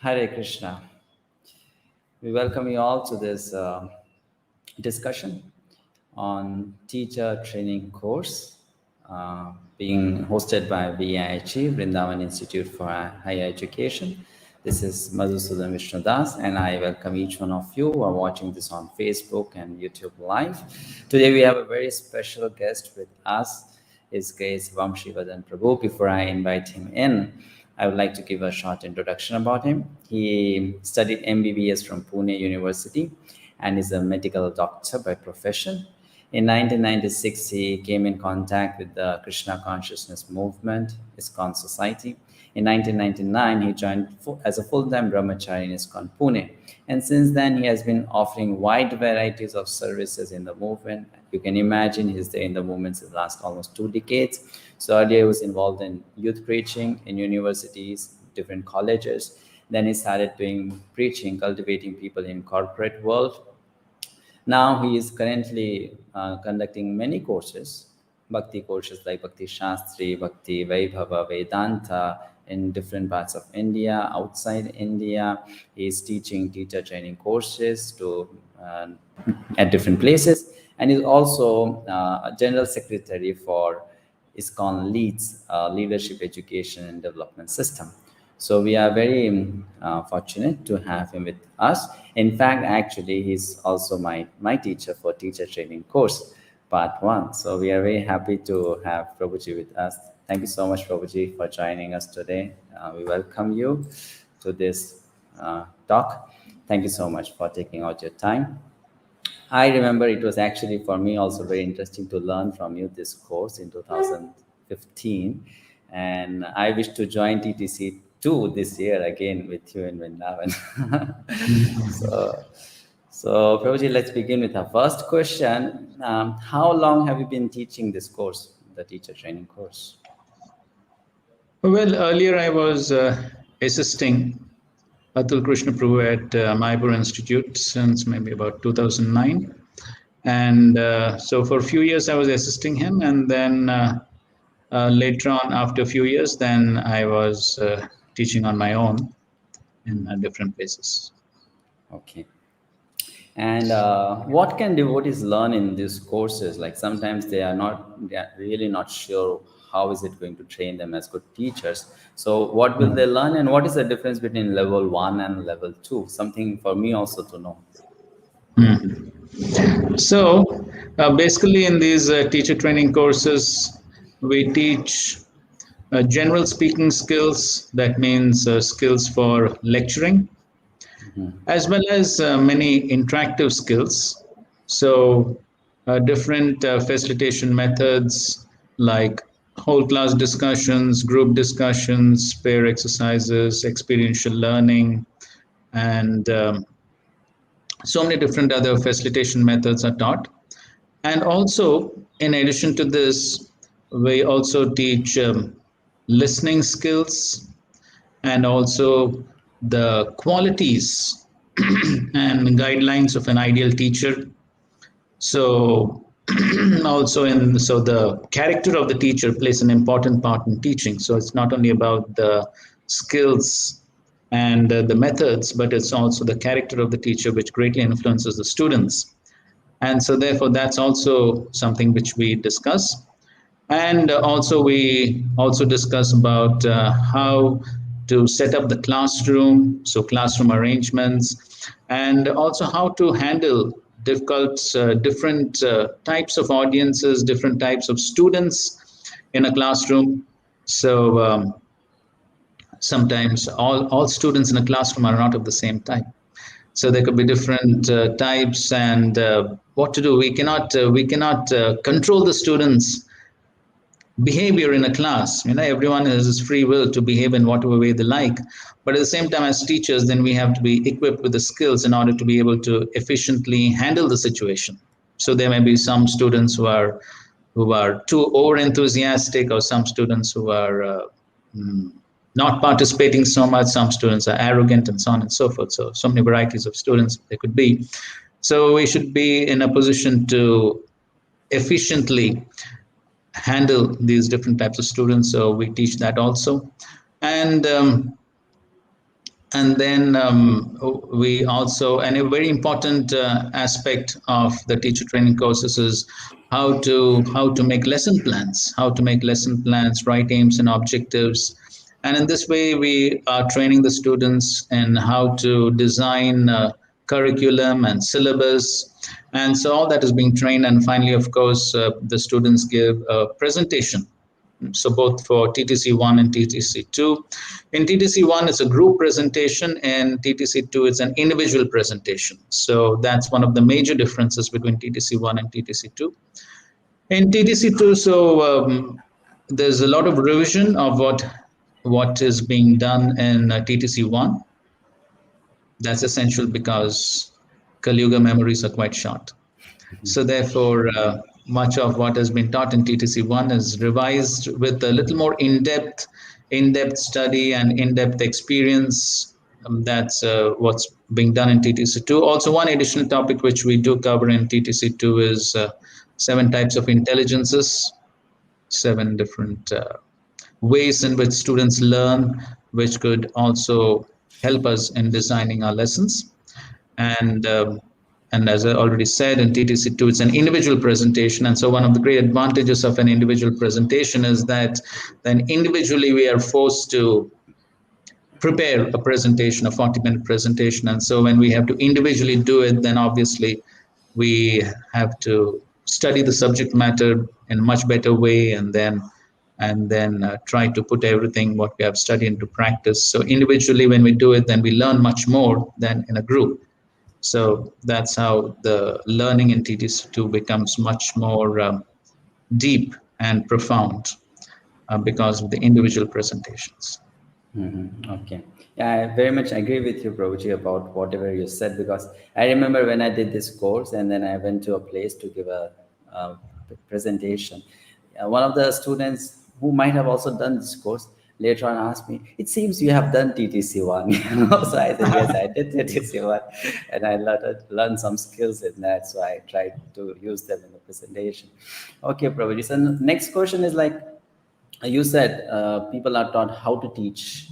Hare Krishna. We welcome you all to this discussion on teacher training course being hosted by VIHE, Vrindavan Institute for Higher Education. This is Madhusudan Vishnudas, and I welcome each one of you who are watching this on Facebook and YouTube Live. Today we have a very special guest with us. His Grace Vamsivadana Prabhu. Before I invite him in, I would like to give a short introduction about him. He studied MBBS from Pune University and is a medical doctor by profession. In 1996, he came in contact with the Krishna Consciousness Movement, ISKCON Society. In 1999, he joined as a full-time brahmachari in ISKCON Pune. And since then, he has been offering wide varieties of services in the movement. You can imagine he's there in the movement since the last almost 2 decades. So earlier he was involved in youth preaching in universities, different colleges. Then he started doing preaching, cultivating people in corporate world. Now he is currently conducting many courses, Bhakti courses like Bhakti Shastri, Bhakti Vaibhava, Vedanta in different parts of India, outside India. He is teaching teacher training courses at different places, and is also a general secretary for ISKCON Leads, Leadership Education and Development System. So we are very fortunate to have him with us. In fact, actually, he's also my teacher for teacher training course, part 1. So we are very happy to have Prabhuji with us. Thank you so much, Prabhuji, for joining us today. We welcome you to this talk. Thank you so much for taking out your time. I remember it was actually for me also very interesting to learn from you this course in 2015. And I wish to join TTC 2 this year again with you in Vrindavan. So Prabhuji, let's begin with our first question. How long have you been teaching this course, the teacher training course? Well, earlier I was assisting Atul Krishna Prabhu at Mayapur Institute since maybe about 2009. And so for a few years I was assisting him, and then later on, after a few years, then I was teaching on my own in different places. Okay. And what can devotees learn in these courses? Like sometimes they are really not sure how is it going to train them as good teachers. So what will they learn, and what is the difference between level 1 and level 2? Something for me also to know. So basically in these teacher training courses, we teach general speaking skills. That means skills for lecturing, as well as many interactive skills. So different facilitation methods like whole class discussions, group discussions, pair exercises, experiential learning, and so many different other facilitation methods are taught. And also, in addition to this, we also teach listening skills and also the qualities and guidelines of an ideal teacher. So so the character of the teacher plays an important part in teaching. So it's not only about the skills and the methods, but it's also the character of the teacher which greatly influences the students. And so therefore that's also something which we discuss. And also we also discuss about how to set up the classroom, so classroom arrangements, and also how to handle different types of audiences, different types of students in a classroom. So sometimes all students in a classroom are not of the same type. So there could be different types, and what to do. We cannot control the students' behavior in a class. Everyone has free will to behave in whatever way they like. But at the same time, as teachers, then we have to be equipped with the skills in order to be able to efficiently handle the situation. So there may be some students who are too over enthusiastic, or some students who are not participating so much. Some students are arrogant, and so on and so forth. So many varieties of students there could be. So we should be in a position to efficiently handle these different types of students. So we teach that also. And And then we also, and a very important aspect of the teacher training courses is how to make lesson plans, write aims and objectives. And in this way, we are training the students in how to design curriculum and syllabus. And so all that is being trained. And finally, of course, the students give a presentation, so both for TTC1 and TTC2. In TTC1, it's a group presentation, and TTC2, it's an individual presentation. So that's one of the major differences between TTC1 and TTC2. In TTC2, there's a lot of revision of what is being done in TTC1. That's essential because Kali Yuga memories are quite short. So therefore, much of what has been taught in TTC1 is revised with a little more in-depth study and in-depth experience. That's what's being done in TTC2. Also, one additional topic which we do cover in TTC2 is 7 types of intelligences, 7 different ways in which students learn, which could also help us in designing our lessons. And as I already said, in TTC2, it's an individual presentation. And so one of the great advantages of an individual presentation is that then individually we are forced to prepare a presentation, a 40-minute presentation. And so when we have to individually do it, then obviously we have to study the subject matter in a much better way, and then try to put everything what we have studied into practice. So individually, when we do it, then we learn much more than in a group. So that's how the learning in TTC2 becomes much more deep and profound because of the individual presentations. Okay. Yeah, I very much agree with you, Prabhuji, about whatever you said, because I remember when I did this course and then I went to a place to give a presentation. One of the students who might have also done this course later on asked me, "It seems you have done TTC1." So I said, "Yes, I did TTC1, and I learned some skills in that. So I tried to use them in the presentation." Okay, Prabhuji. So next question is like, you said people are taught how to teach,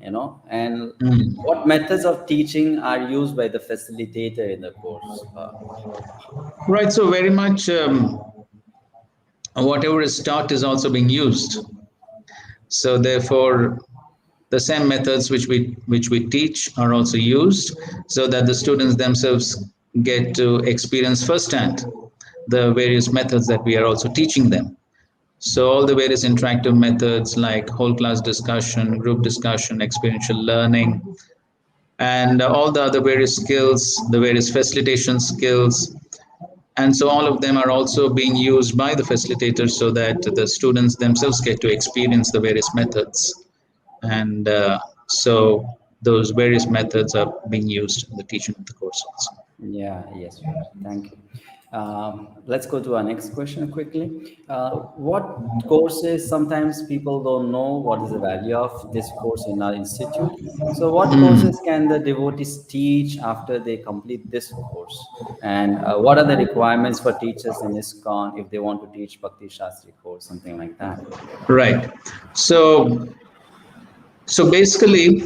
and what methods of teaching are used by the facilitator in the course? Right. So very much whatever is taught is also being used. So therefore, the same methods which we teach are also used, so that the students themselves get to experience firsthand the various methods that we are also teaching them. So all the various interactive methods like whole class discussion, group discussion, experiential learning, and all the other various skills, the various facilitation skills. And so all of them are also being used by the facilitators so that the students themselves get to experience the various methods. And so those various methods are being used in the teaching of the courses. Yeah, yes, thank you. Let's go to our next question quickly. What courses, sometimes people don't know what is the value of this course in our institute. So what courses can the devotees teach after they complete this course? And what are the requirements for teachers in ISKCON if they want to teach Bhakti Shastri course, something like that? Right. So basically,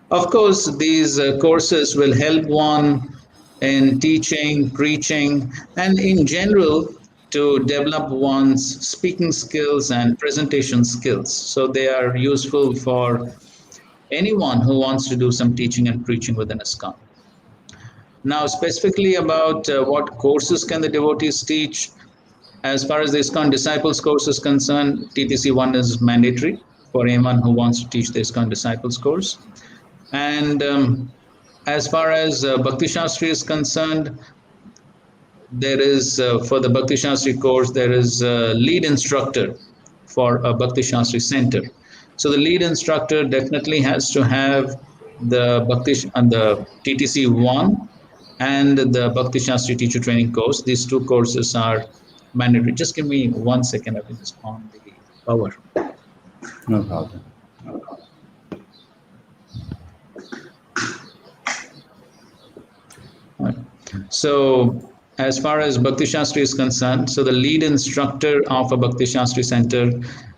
of course, these courses will help one in teaching, preaching, and in general to develop one's speaking skills and presentation skills. So they are useful for anyone who wants to do some teaching and preaching within ISKCON. Now, specifically about what courses can the devotees teach, as far as the ISKCON Disciples course is concerned, TTC1 is mandatory for anyone who wants to teach the ISKCON Disciples course. And as far as Bhakti Shastri is concerned, there is, for the Bhakti Shastri course, there is a lead instructor for a Bhakti Shastri center. So the lead instructor definitely has to have the the TTC1 and the Bhakti Shastri teacher training course. These 2 courses are mandatory. Just give me 1 second. I will just on the power. No problem. So as far as Bhakti Shastri is concerned, so the lead instructor of a Bhakti Shastri center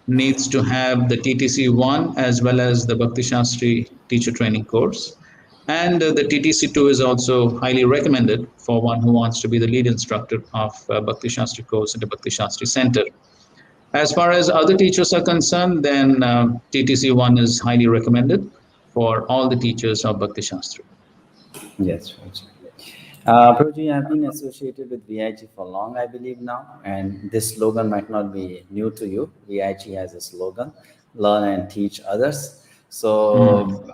needs to have the TTC1 as well as the Bhakti Shastri teacher training course. And the TTC2 is also highly recommended for one who wants to be the lead instructor of Bhakti Shastri course at the Bhakti Shastri Center. As far as other teachers are concerned, then TTC1 is highly recommended for all the teachers of Bhakti Shastri. Yes, right. Prabhuji, I've been associated with VIG for long, I believe now, and this slogan might not be new to you. VIG has a slogan, learn and teach others. So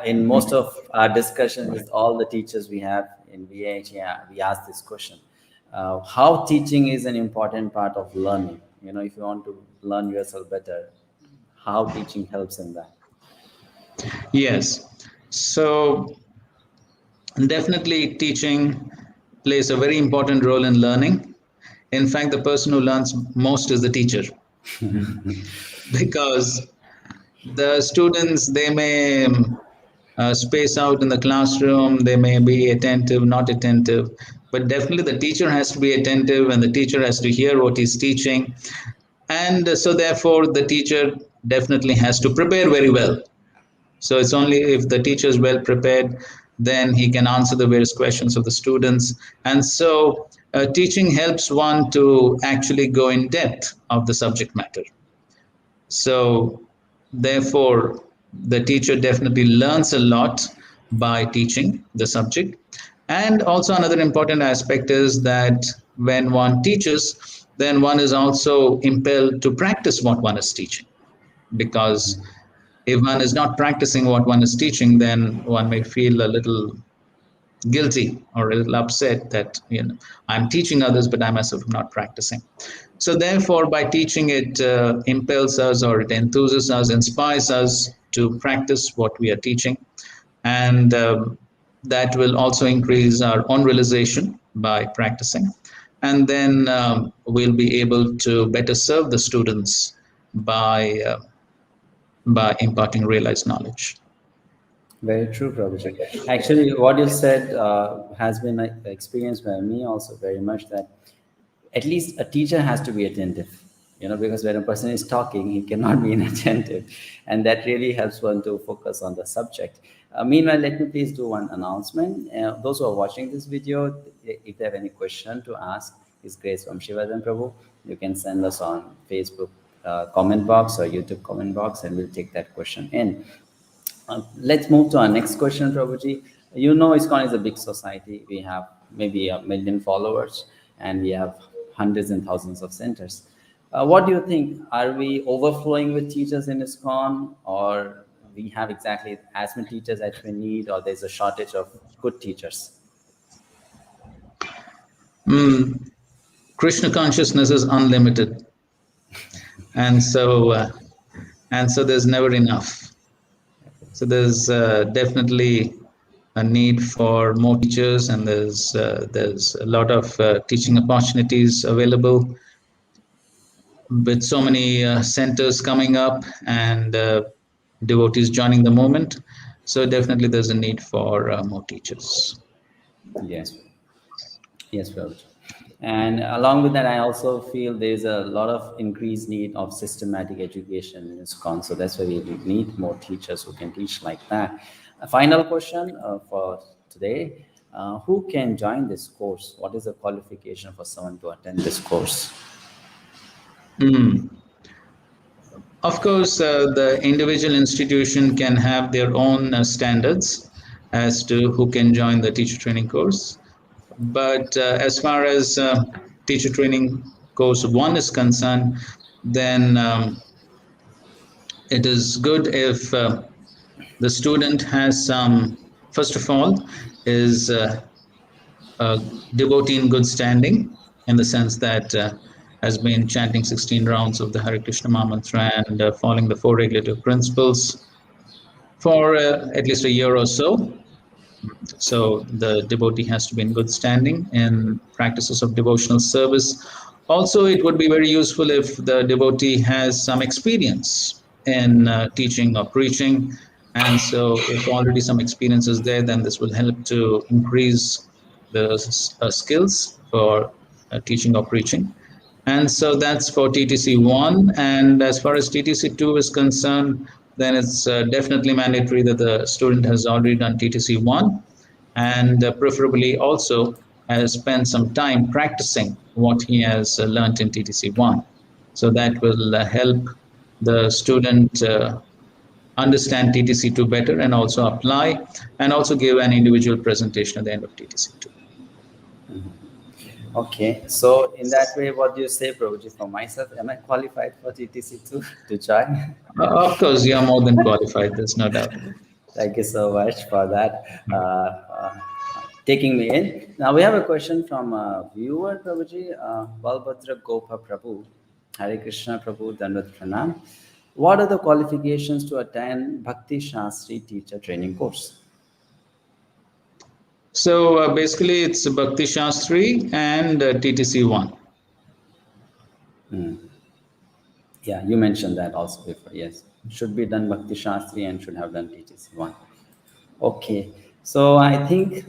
in most of our discussions with all the teachers we have in VIG, we ask this question. How teaching is an important part of learning. You know, if you want to learn yourself better, how teaching helps in that. Yes. So definitely teaching plays a very important role in learning. In fact, the person who learns most is the teacher because the students, they may space out in the classroom, they may be attentive, not attentive, but definitely the teacher has to be attentive and the teacher has to hear what he's teaching. And so therefore the teacher definitely has to prepare very well. So it's only if the teacher is well prepared, then he can answer the various questions of the students. And so teaching helps one to actually go in depth of the subject matter. So therefore, the teacher definitely learns a lot by teaching the subject. And also another important aspect is that when one teaches, then one is also impelled to practice what one is teaching. Because if one is not practicing what one is teaching, then one may feel a little guilty or a little upset that I'm teaching others, but I myself am not practicing. So therefore, by teaching, it impels us or it enthuses us, inspires us to practice what we are teaching, and that will also increase our own realization by practicing, and then we'll be able to better serve the students by imparting realized knowledge. Very true, Prabhuji. Actually, what you said has been experienced by me also very much, that at least a teacher has to be attentive, you know, because when a person is talking, he cannot be inattentive. And that really helps one to focus on the subject. Meanwhile, let me please do one announcement. Those who are watching this video, if they have any question to ask His Grace Vamsivadana Prabhu, you can send us on Facebook comment box or YouTube comment box, and we'll take that question in. Let's move to our next question, Prabhuji. You know, ISKCON is a big society. We have maybe 1 million followers, and we have hundreds and thousands of centers. What do you think? Are we overflowing with teachers in ISKCON, or we have exactly as many teachers as we need, or there's a shortage of good teachers? Krishna consciousness is unlimited, and so there's never enough. So there's definitely a need for more teachers, and there's a lot of teaching opportunities available with so many centers coming up and devotees joining the movement. So definitely there's a need for more teachers. Yes. Yes, Prabhuji. And along with that, I also feel there's a lot of increased need of systematic education in ISKCON. So that's why we need more teachers who can teach like that. A final question for today. Who can join this course? What is the qualification for someone to attend this course? Of course, the individual institution can have their own standards as to who can join the teacher training course. But as far as teacher training course 1 is concerned, then it is good if the student has some, first of all, is a devotee in good standing, in the sense that has been chanting 16 rounds of the Hare Krishna Mahamantra and following the 4 regulative principles for at least a year or so. So the devotee has to be in good standing in practices of devotional service. Also, it would be very useful if the devotee has some experience in teaching or preaching. And so if already some experience is there, then this will help to increase the skills for teaching or preaching. And so that's for TTC 1. And as far as TTC 2 is concerned, then it's definitely mandatory that the student has already done TTC 1 and preferably also has spent some time practicing what he has learned in TTC 1. So that will help the student understand TTC 2 better and also apply and also give an individual presentation at the end of TTC 2. Okay, so in that way, what do you say, Prabhuji, for myself? Am I qualified for TTC too to join? Of course, you are more than qualified, there's no doubt. Thank you so much for that, taking me in. Now we have a question from a viewer, Prabhuji, Balbhadra Gopa Prabhu, Hare Krishna Prabhu, Dandavat Pranam. What are the qualifications to attend Bhakti Shastri teacher training course? So basically, it's Bhakti Shastri and TTC 1. Yeah, you mentioned that also before. Yes, should be done Bhakti Shastri and should have done TTC 1. Okay, so I think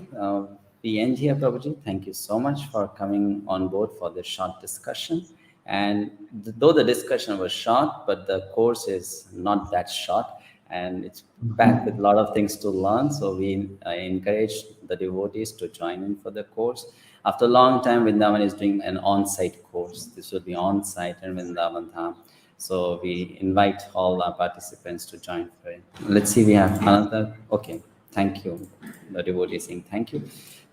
we end here, Prabhuji. Thank you so much for coming on board for this short discussion. And though the discussion was short, but the course is not that short, and it's packed with a lot of things to learn. So we encourage the devotees to join in for the course. After a long time, Vrindavan is doing an on-site course. This will be on-site in Vrindavan Dham. So we invite all our participants to join for it. Let's see, we have another. Okay, thank you. The devotee is saying thank you.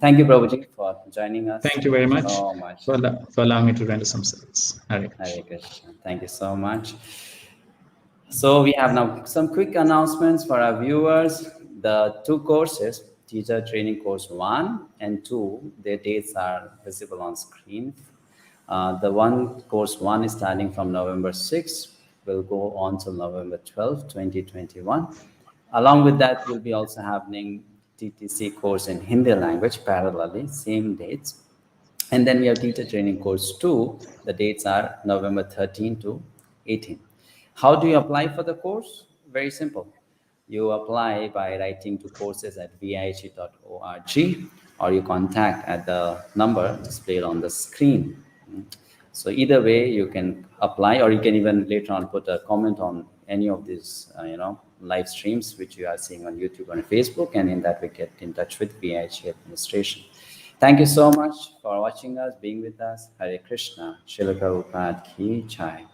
Thank you, Prabhuji, for joining us. Thank you very much so much for allowing me to render some service. Hare Krishna. Hare Krishna. Thank you so much. So we have now some quick announcements for our viewers. The two courses, Teacher Training Course 1 and 2, their dates are visible on screen. Course 1 is starting from November 6th, will go on till November 12th, 2021. Along with that, will be also happening TTC course in Hindi language parallelly, same dates. And then we have Teacher Training Course 2. The dates are November 13 to 18. How do you apply for the course? Very simple. You apply by writing to courses@vihe.org, or you contact at the number displayed on the screen. So either way, you can apply, or you can even later on put a comment on any of these, live streams which you are seeing on YouTube and Facebook, and in that we get in touch with VIHE administration. Thank you so much for watching us, being with us. Hare Krishna. Srila Prabhupada ki jai.